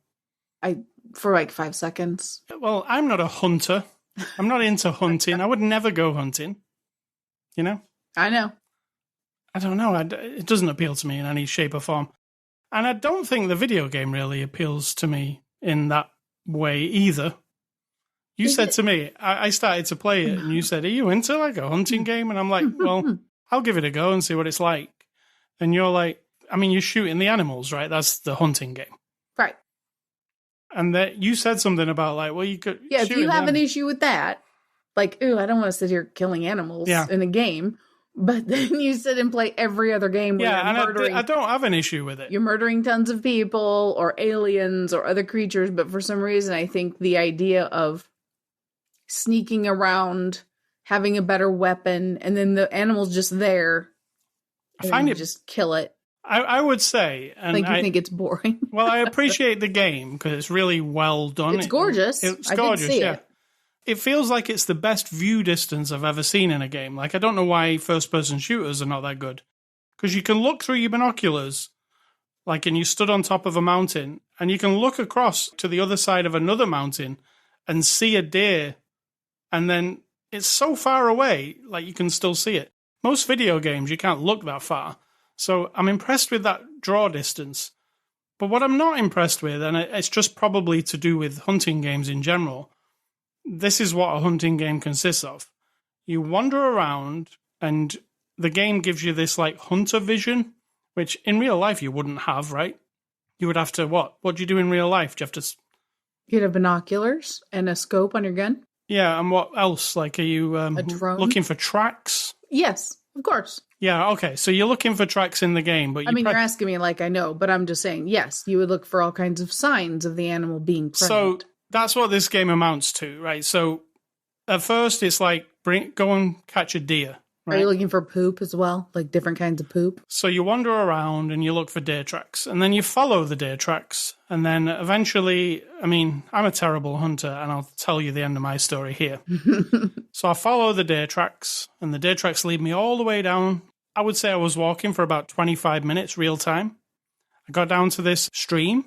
For like 5 seconds. Well, I'm not a hunter. I'm not into hunting. I would never go hunting. You know? I know. I don't know. It doesn't appeal to me in any shape or form. And I don't think the video game really appeals to me in that way either. You said to me, I started to play it, and you said, are you into like a hunting game? And I'm like, well, I'll give it a go and see what it's like. And you're like, I mean, you're shooting the animals, right? That's the hunting game. Right. And that you said something about like, well, you could. Yeah, if you have an issue with that, like, ooh, I don't want to sit here killing animals in a game. But then you sit and play every other game where you're murdering. I don't have an issue with it. You're murdering tons of people or aliens or other creatures, but for some reason I think the idea of sneaking around, having a better weapon, and then the animal's just there. I find it just kill it. I would say, and you think it's boring. Well, I appreciate the game because it's really well done. It's gorgeous. It's gorgeous. It feels like it's the best view distance I've ever seen in a game. Like, I don't know why first-person shooters are not that good. Because you can look through your binoculars, like, and you stood on top of a mountain, and you can look across to the other side of another mountain and see a deer, and then it's so far away, like, you can still see it. Most video games, you can't look that far. So I'm impressed with that draw distance. But what I'm not impressed with, and it's just probably to do with hunting games in general, this is what a hunting game consists of. You wander around, and the game gives you this like hunter vision, which in real life you wouldn't have, right? You would have to what? What do you do in real life? Do you have to? You'd have binoculars and a scope on your gun. Yeah, and what else? Like, are you a drone? Looking for tracks? Yes, of course. Yeah, okay. So you're looking for tracks in the game, but you're asking me like I know, but I'm just saying, yes, you would look for all kinds of signs of the animal being present. So that's what this game amounts to, right? So at first it's like go and catch a deer. Right? Are you looking for poop as well? Like different kinds of poop? So you wander around and you look for deer tracks, and then you follow the deer tracks, and then eventually, I mean, I'm a terrible hunter, and I'll tell you the end of my story here. So I follow the deer tracks, and the deer tracks lead me all the way down. I would say I was walking for about 25 minutes real time. I got down to this stream,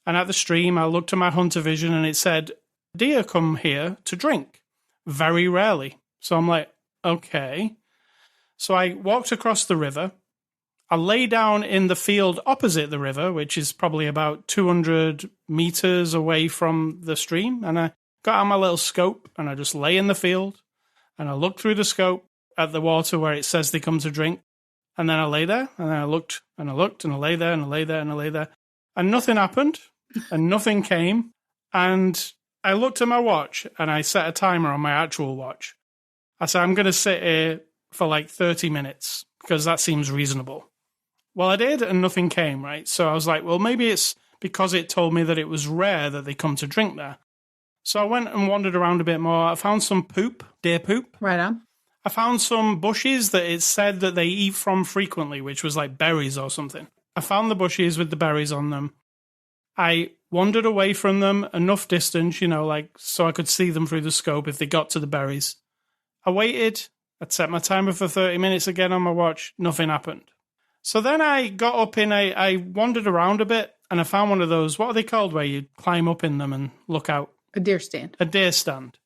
and at the stream, I looked at my hunter vision, and it said, deer come here to drink. Very rarely. So I'm like, okay. So I walked across the river. I lay down in the field opposite the river, which is probably about 200 meters away from the stream. And I got out my little scope, and I just lay in the field, and I looked through the scope at the water where it says they come to drink. And then I lay there, and then I looked, and I looked, and I lay there, and I lay there, and I lay there. And nothing happened, and nothing came. And I looked at my watch, and I set a timer on my actual watch. I said, I'm going to sit here for like 30 minutes, because that seems reasonable. Well, I did, and nothing came, right? So I was like, well, maybe it's because it told me that it was rare that they come to drink there. So I went and wandered around a bit more. I found some poop, deer poop. Right on. I found some bushes that it said that they eat from frequently, which was like berries or something. I found the bushes with the berries on them. I wandered away from them enough distance, like so I could see them through the scope if they got to the berries. I waited. I'd set my timer for 30 minutes again on my watch. Nothing happened. So then I got up I wandered around a bit and I found one of those, what are they called, where you climb up in them and look out? A deer stand. A deer stand.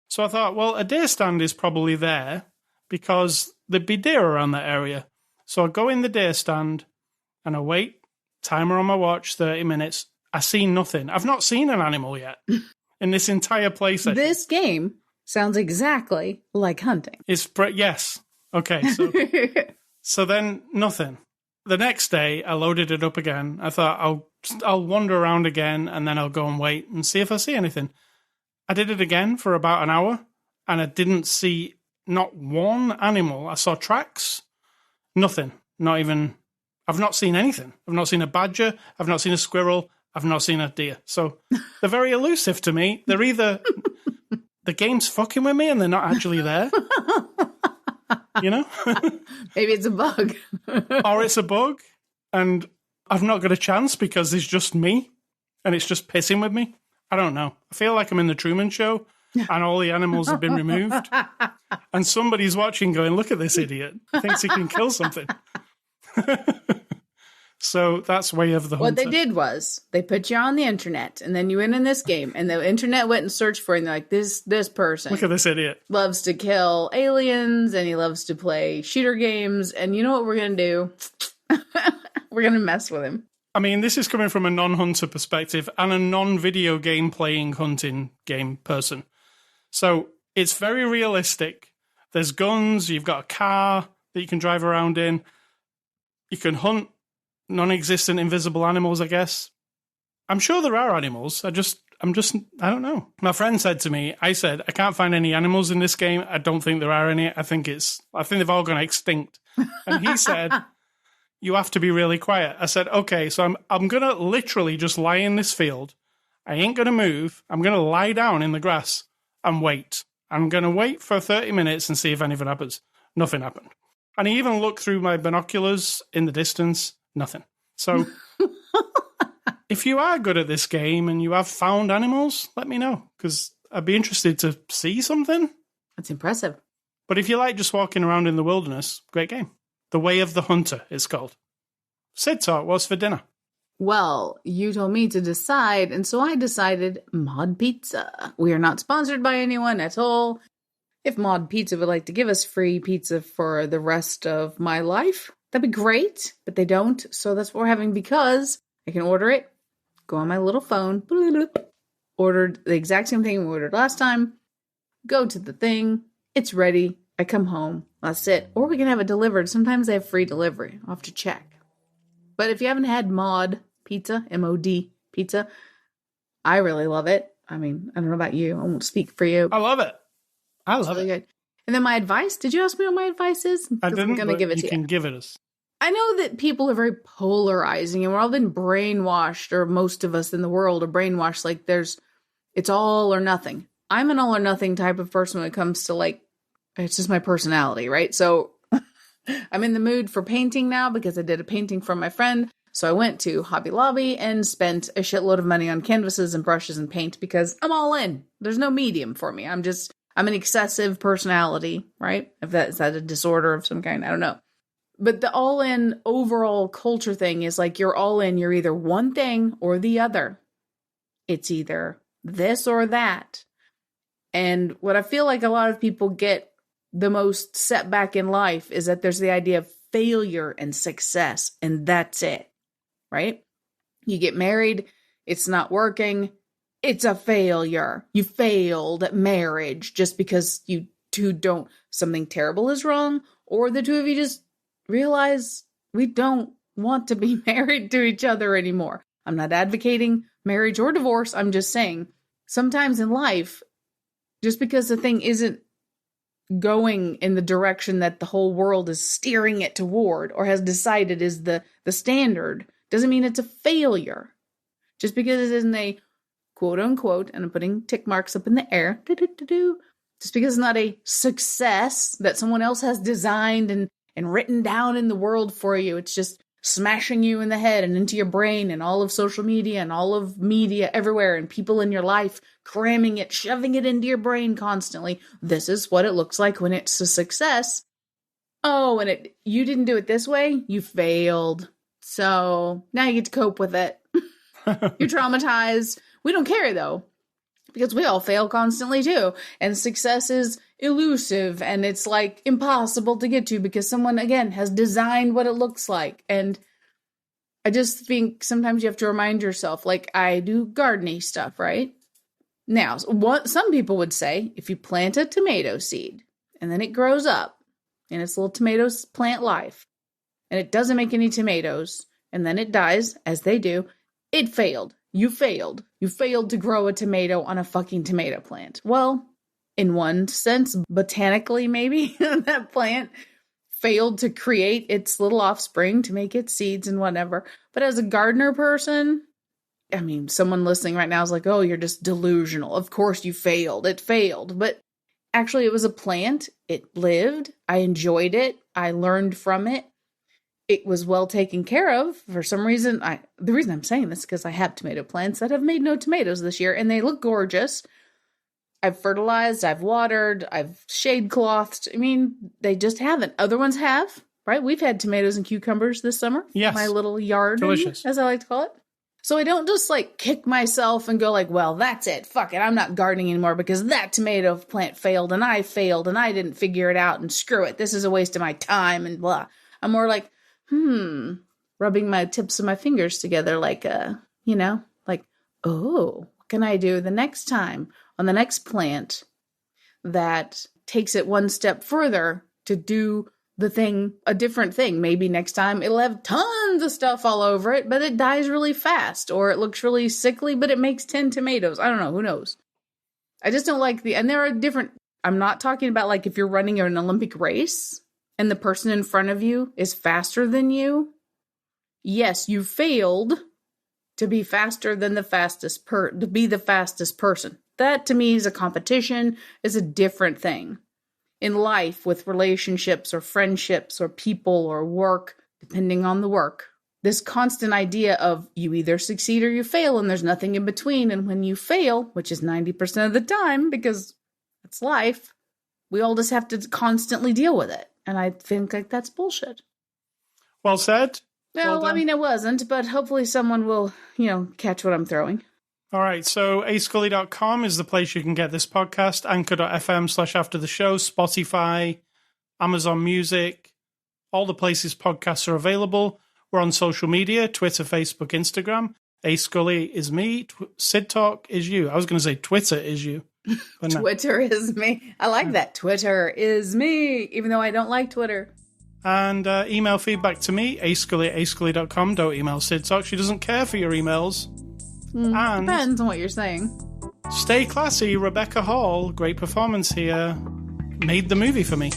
So I thought, well, a deer stand is probably there because there'd be deer around that area. So I go in the deer stand and I wait, timer on my watch, 30 minutes. I see nothing. I've not seen an animal yet in this entire place. This game sounds exactly like hunting. Yes. Okay. So then nothing. The next day, I loaded it up again. I thought I'll wander around again and then I'll go and wait and see if I see anything. I did it again for about an hour and I didn't see not one animal. I saw tracks, nothing, not even. I've not seen anything. I've not seen a badger. I've not seen a squirrel. I've not seen a deer. So they're very elusive to me. They're either the game's fucking with me and they're not actually there. Maybe it's a bug. Or it's a bug and I've not got a chance because it's just me and it's just pissing with me. I don't know. I feel like I'm in the Truman Show and all the animals have been removed and somebody's watching going, look at this idiot. Thinks he can kill something. So that's Way of the Hunter. What they did was they put you on the internet and then you went in this game and the internet went and searched for it and they're like, this person. Look at this idiot. Loves to kill aliens and he loves to play shooter games. And you know what we're going to do? We're going to mess with him. I mean, this is coming from a non-hunter perspective and a non-video game playing hunting game person. So it's very realistic. There's guns, you've got a car that you can drive around in. You can hunt non-existent invisible animals, I guess. I'm sure there are animals. I don't know. My friend said to me, I can't find any animals in this game. I don't think there are any. I think they've all gone extinct. And he said, you have to be really quiet. I said, okay, so I'm going to literally just lie in this field. I ain't going to move. I'm going to lie down in the grass and wait. I'm going to wait for 30 minutes and see if anything happens. Nothing happened. And I even looked through my binoculars in the distance. Nothing. So if you are good at this game and you have found animals, let me know because I'd be interested to see something. That's impressive. But if you like just walking around in the wilderness, great game. The Way of the Hunter, it's called. Cidtalk, what's for dinner? Well, you told me to decide, and so I decided Mod Pizza. We are not sponsored by anyone at all. If Mod Pizza would like to give us free pizza for the rest of my life, that'd be great, but they don't, so that's what we're having because I can order it, go on my little phone, ordered the exact same thing we ordered last time, go to the thing, it's ready, I come home, that's it. Or we can have it delivered. Sometimes they have free delivery. I'll have to check. But if you haven't had Mod Pizza, M-O-D Pizza, I really love it. I mean, I don't know about you. I won't speak for you. I love it. It's really good. And then my advice, did you ask me what my advice is? I didn't, I'm gonna give it to you. You can give it us. I know that people are very polarizing and we're all been brainwashed, or most of us in the world are brainwashed. Like it's all or nothing. I'm an all or nothing type of person when it comes to it's just my personality, right? So I'm in the mood for painting now because I did a painting for my friend. So I went to Hobby Lobby and spent a shitload of money on canvases and brushes and paint because I'm all in. There's no medium for me. I'm an excessive personality, right? Is that a disorder of some kind? I don't know. But the all in overall culture thing is like you're all in. You're either one thing or the other. It's either this or that. And what I feel like a lot of people get the most setback in life is that there's the idea of failure and success, and that's it, right? You get married, it's not working, it's a failure. You failed at marriage just because you two don't, something terrible is wrong, or the two of you just realize we don't want to be married to each other anymore. I'm not advocating marriage or divorce. I'm just saying sometimes in life, just because the thing isn't going in the direction that the whole world is steering it toward or has decided is the standard doesn't mean it's a failure. Just because it isn't a quote unquote, and I'm putting tick marks up in the air, just because it's not a success that someone else has designed and written down in the world for you. It's just smashing you in the head and into your brain and all of social media and all of media everywhere and people in your life cramming it, shoving it into your brain constantly. This is what it looks like when it's a success. Oh, and you didn't do it this way, you failed. So now you get to cope with it. You're traumatized. We don't care though, because we all fail constantly too. And success is elusive and it's like impossible to get to because someone, again, has designed what it looks like. And I just think sometimes you have to remind yourself, like I do gardening stuff, right? Now, some people would say if you plant a tomato seed and then it grows up in its little tomato plant life and it doesn't make any tomatoes and then it dies, as they do, it failed. You failed. You failed to grow a tomato on a fucking tomato plant. Well, in one sense, botanically maybe, that plant failed to create its little offspring to make its seeds and whatever. But as a gardener person, I mean, someone listening right now is like, oh, you're just delusional. Of course you failed. It failed. But actually, it was a plant. It lived. I enjoyed it. I learned from it. It was well taken care of. For some reason, the reason I'm saying this is because I have tomato plants that have made no tomatoes this year, and they look gorgeous. I've fertilized, I've watered, I've shade clothed. I mean, they just haven't. Other ones have, right? We've had tomatoes and cucumbers this summer. Yes. My little yard, delicious, as I like to call it. So I don't just like kick myself and go like, well, that's it. Fuck it. I'm not gardening anymore because that tomato plant failed and I didn't figure it out and screw it. This is a waste of my time and blah. I'm more like, rubbing my tips of my fingers together like, like, oh, what can I do the next time on the next plant that takes it one step further to do the thing, a different thing. Maybe next time it'll have tons of stuff all over it, but it dies really fast, or it looks really sickly, but it makes 10 tomatoes. I don't know. Who knows? I just don't like and there are different, I'm not talking about like if you're running an Olympic race and the person in front of you is faster than you. Yes, you failed to be faster than the fastest to be the fastest person. That to me is a competition, is a different thing. In life, with relationships or friendships or people or work, depending on the work, this constant idea of you either succeed or you fail and there's nothing in between. And when you fail, which is 90% of the time because it's life, we all just have to constantly deal with it. And I think like that's bullshit. Well said. Well, I mean, it wasn't, but hopefully someone will, catch what I'm throwing. All right, so ascully.com is the place you can get this podcast, anchor.fm/aftertheshow, Spotify, Amazon Music, all the places podcasts are available. We're on social media, Twitter, Facebook, Instagram. Ascully is me, Cidtalk is you. I was going to say Twitter is you. But no. Twitter is me. I like that. Twitter is me, even though I don't like Twitter. And email feedback to me, ascully@ascully.com. Don't email Cidtalk. She doesn't care for your emails. And depends on what you're saying. Stay classy, Rebecca Hall. Great performance here. Made the movie for me.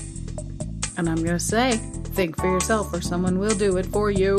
And I'm going to say, think for yourself or someone will do it for you.